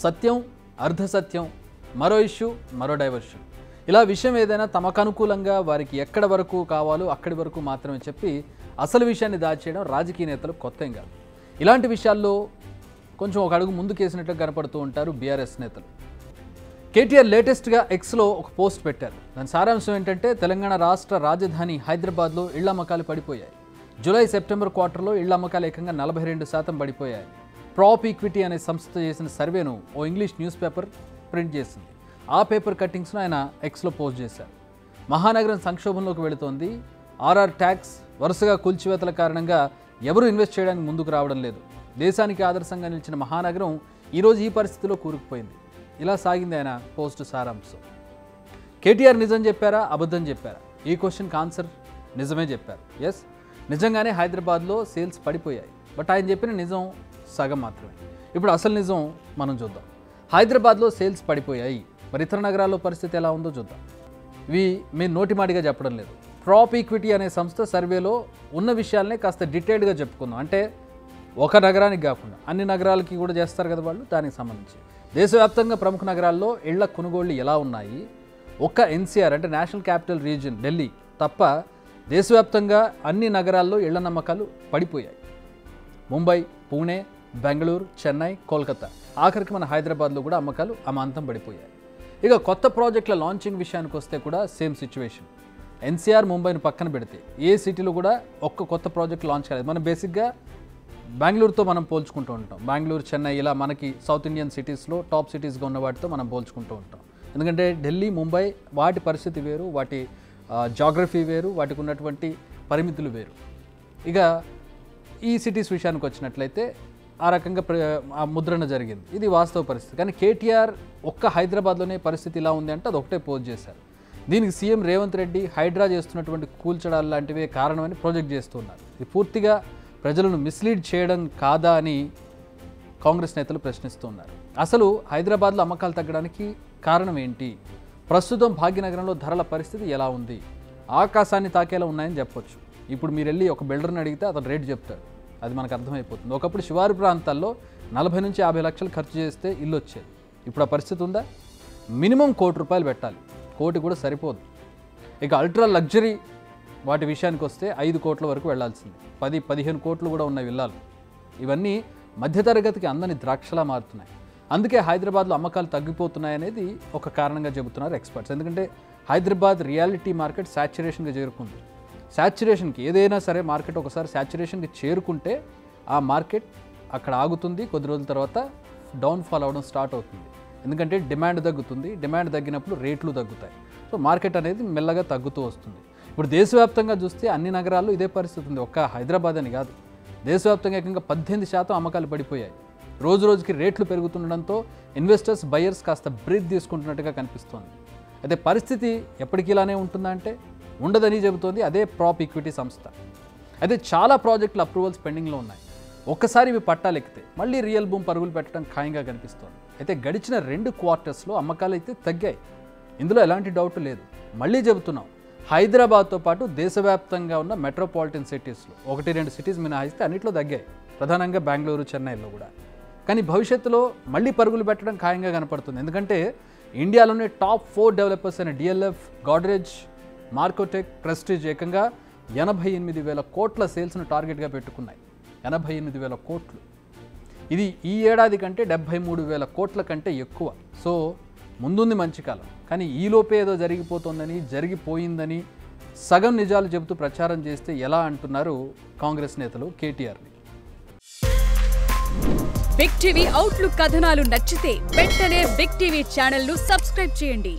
సత్యం, అర్ధసత్యం, మరో ఇష్యూ, మరో డైవర్షన్. ఇలా విషయం ఏదైనా తమకు అనుకూలంగా వారికి ఎక్కడ వరకు కావాలో అక్కడి వరకు మాత్రమే చెప్పి అసలు విషయాన్ని దాచేయడం రాజకీయ నేతలు కొత్త ఏం కాదు. ఇలాంటి విషయాల్లో కొంచెం ఒక అడుగు ముందుకేసినట్లు కనపడుతూ ఉంటారు బీఆర్ఎస్ నేతలు. కేటీఆర్ లేటెస్ట్గా ఎక్స్లో ఒక పోస్ట్ పెట్టారు. దాని సారాంశం ఏంటంటే తెలంగాణ రాష్ట్ర రాజధాని హైదరాబాద్లో ఇళ్ల అమ్మకాలు పడిపోయాయి. జూలై సెప్టెంబర్ క్వార్టర్లో ఇళ్ల అమ్మకాలు ఏకంగా 42% పడిపోయాయి. ప్రాప్ ఈక్విటీ అనే సంస్థ చేసిన సర్వేను ఓ ఇంగ్లీష్ న్యూస్ పేపర్ ప్రింట్ చేసింది. ఆ పేపర్ కట్టింగ్స్ను ఆయన ఎక్స్లో పోస్ట్ చేశారు. మహానగరం సంక్షోభంలోకి వెళుతోంది. ఆర్ఆర్ ట్యాక్స్, వరుసగా కూల్చివేతల కారణంగా ఎవరూ ఇన్వెస్ట్ చేయడానికి ముందుకు రావడం లేదు. దేశానికి ఆదర్శంగా నిలిచిన మహానగరం ఈరోజు ఈ పరిస్థితిలో కూరుకుపోయింది. ఇలా సాగింది ఆయన పోస్ట్ సారాంశం. కేటీఆర్ నిజం చెప్పారా, అబద్ధం చెప్పారా? ఈ క్వశ్చన్కి ఆన్సర్ నిజమే చెప్పారు. ఎస్, నిజంగానే హైదరాబాద్లో సేల్స్ పడిపోయాయి. బట్ ఆయన చెప్పిన నిజం సగం మాత్రమే. ఇప్పుడు అసలు నిజం మనం చూద్దాం. హైదరాబాద్లో సేల్స్ పడిపోయాయి. మరి ఇతర నగరాల్లో పరిస్థితి ఎలా ఉందో చూద్దాం. ఇవి మేము నోటిమాటిగా చెప్పడం లేదు. ప్రాప్ ఈక్విటీ అనే సంస్థ సర్వేలో ఉన్న విషయాలనే కాస్త డీటెయిల్డ్గా చెప్పుకుందాం. అంటే ఒక నగరానికి కాకుండా అన్ని నగరాలకి కూడా చేస్తారు కదా వాళ్ళు, దానికి సంబంధించి దేశవ్యాప్తంగా ప్రముఖ నగరాల్లో ఇళ్ల కొనుగోళ్లు ఎలా ఉన్నాయి, ఒక్క ఎన్సీఆర్ అంటే నేషనల్ క్యాపిటల్ రీజియన్ ఢిల్లీ తప్ప దేశవ్యాప్తంగా అన్ని నగరాల్లో ఇళ్ల నమ్మకాలు పడిపోయాయి. ముంబై, పూణే, బెంగళూరు, చెన్నై, కోల్కతా, ఆఖరికి మన హైదరాబాద్లో కూడా అమ్మకాలు అమాంతం పడిపోయాయి. ఇక కొత్త ప్రాజెక్టుల లాంచింగ్ విషయానికి వస్తే కూడా సేమ్ సిచ్యువేషన్. ఎన్సీఆర్, ముంబైని పక్కన పెడితే ఏ సిటీలో కూడా ఒక్క కొత్త ప్రాజెక్ట్ లాంచ్ కాలేదు. మనం బేసిక్గా బెంగళూరుతో మనం పోల్చుకుంటూ ఉంటాం. బెంగళూరు, చెన్నై ఇలా మనకి సౌత్ ఇండియన్ సిటీస్లో టాప్ సిటీస్గా ఉన్న వాటితో మనం పోల్చుకుంటూ ఉంటాం. ఎందుకంటే ఢిల్లీ, ముంబై వాటి పరిస్థితి వేరు, వాటి జాగ్రఫీ వేరు, వాటికి ఉన్నటువంటి పరిమితులు వేరు. ఇక ఈ సిటీస్ విషయానికి వచ్చినట్లయితే ఆ రకంగా ఆ ముద్రణ జరిగింది. ఇది వాస్తవ పరిస్థితి. కానీ కేటీఆర్ ఒక్క హైదరాబాద్లోనే పరిస్థితి ఇలా ఉంది అంటే అది ఒకటే పోస్ట్ చేశారు. దీనికి సీఎం రేవంత్ రెడ్డి హైడ్రా చేస్తున్నటువంటి కూల్చడాలు లాంటివే కారణమని ప్రొజెక్ట్ చేస్తున్నారు. ఇది పూర్తిగా ప్రజలను మిస్లీడ్ చేయడం కాదా అని కాంగ్రెస్ నేతలు ప్రశ్నిస్తున్నారు. అసలు హైదరాబాద్లో అమ్మకాలు తగ్గడానికి కారణం ఏంటి? ప్రస్తుతం భాగ్యనగరంలో ధరల పరిస్థితి ఎలా ఉంది? ఆకాశాన్ని తాకేలా ఉన్నాయని చెప్పొచ్చు. ఇప్పుడు మీరు వెళ్ళి ఒక బిల్డర్ని అడిగితే అతను రేటు చెప్తాడు, అది మనకు అర్థమైపోతుంది. ఒకప్పుడు శివారు ప్రాంతాల్లో 40 నుంచి 50 లక్షలు ఖర్చు చేస్తే ఇల్లు వచ్చేది. ఇప్పుడు ఆ పరిస్థితి ఉందా? మినిమం ₹1,00,00,000 పెట్టాలి. 1,00,00,000 కూడా సరిపోదు. ఇక అల్ట్రా లగ్జరీ వాటి విషయానికి వస్తే 5 కోట్ల వరకు వెళ్లాల్సింది. 10-15 కోట్లు కూడా ఉన్న విల్లాలు. ఇవన్నీ మధ్యతరగతికి అందని ద్రాక్షలా మారుతున్నాయి. అందుకే హైదరాబాద్లో అమ్మకాలు తగ్గిపోతున్నాయనేది ఒక కారణంగా చెబుతున్నారు ఎక్స్పర్ట్స్. ఎందుకంటే హైదరాబాద్ రియాలిటీ మార్కెట్ శాచ్యురేషన్గా చేరుకుంది. శాచ్యురేషన్కి ఏదైనా సరే మార్కెట్ ఒకసారి శాచ్యురేషన్కి చేరుకుంటే ఆ మార్కెట్ అక్కడ ఆగుతుంది. కొద్ది రోజుల తర్వాత డౌన్ఫాల్ అవ్వడం స్టార్ట్ అవుతుంది. ఎందుకంటే డిమాండ్ తగ్గుతుంది. డిమాండ్ తగ్గినప్పుడు రేట్లు తగ్గుతాయి. సో మార్కెట్ అనేది మెల్లగా తగ్గుతూ వస్తుంది. ఇప్పుడు దేశవ్యాప్తంగా చూస్తే అన్ని నగరాల్లో ఇదే పరిస్థితి ఉంది. ఒక్క హైదరాబాద్ అని కాదు, దేశవ్యాప్తంగా ఏకంగా 18% అమ్మకాలు పడిపోయాయి. రోజు రోజుకి రేట్లు పెరుగుతుండడంతో ఇన్వెస్టర్స్, బయర్స్ కాస్త బ్రీత్ తీసుకుంటున్నట్టుగా కనిపిస్తోంది. అయితే పరిస్థితి ఎప్పటికీ ఇలానే ఉంటుందా అంటే ఉండదని చెబుతోంది అదే ప్రాప్ ఈక్విటీ సంస్థ. అయితే చాలా ప్రాజెక్టులు అప్రూవల్స్ పెండింగ్లో ఉన్నాయి. ఒక్కసారి ఇవి పట్టాలెక్కితే మళ్ళీ రియల్ బూమ్ పరుగులు పెట్టడం ఖాయంగా కనిపిస్తోంది. అయితే గడిచిన 2 క్వార్టర్స్లో అమ్మకాలు అయితే తగ్గాయి. ఇందులో ఎలాంటి డౌట్ లేదు. మళ్ళీ చెబుతున్నాం, హైదరాబాద్తో పాటు దేశవ్యాప్తంగా ఉన్న మెట్రోపాలిటన్ సిటీస్లో 1-2 సిటీస్ మినహాయిస్తే అన్నింటిలో తగ్గాయి. ప్రధానంగా బెంగళూరు, చెన్నైలో కూడా. కానీ భవిష్యత్తులో మళ్ళీ పరుగులు పెట్టడం ఖాయంగా కనపడుతుంది. ఎందుకంటే ఇండియాలోనే టాప్ 4 డెవలపర్స్ అయిన డిఎల్ఎఫ్, గాడ్రేజ్, మార్కోటెక్, ప్రెస్టీజ్ ఏకంగా 88,000 కోట్ల సేల్స్ను టార్గెట్గా పెట్టుకున్నాయి. 88,000 కోట్లు. ఇది ఈ ఏడాది కంటే 73,000 కోట్ల కంటే ఎక్కువ. సో ముందుంది మంచి కాలం. కానీ ఈలోపే ఏదో జరిగిపోతుందని, జరిగిపోయిందని సగం నిజాలు చెబుతూ ప్రచారం చేస్తే ఎలా అంటున్నారు కాంగ్రెస్ నేతలు కేటీఆర్ని. బిగ్ టీవీ అవుట్లుక్ కథనాలు నచ్చితే వెంటనే బిగ్ టీవీ ఛానల్ను సబ్స్క్రైబ్ చేయండి.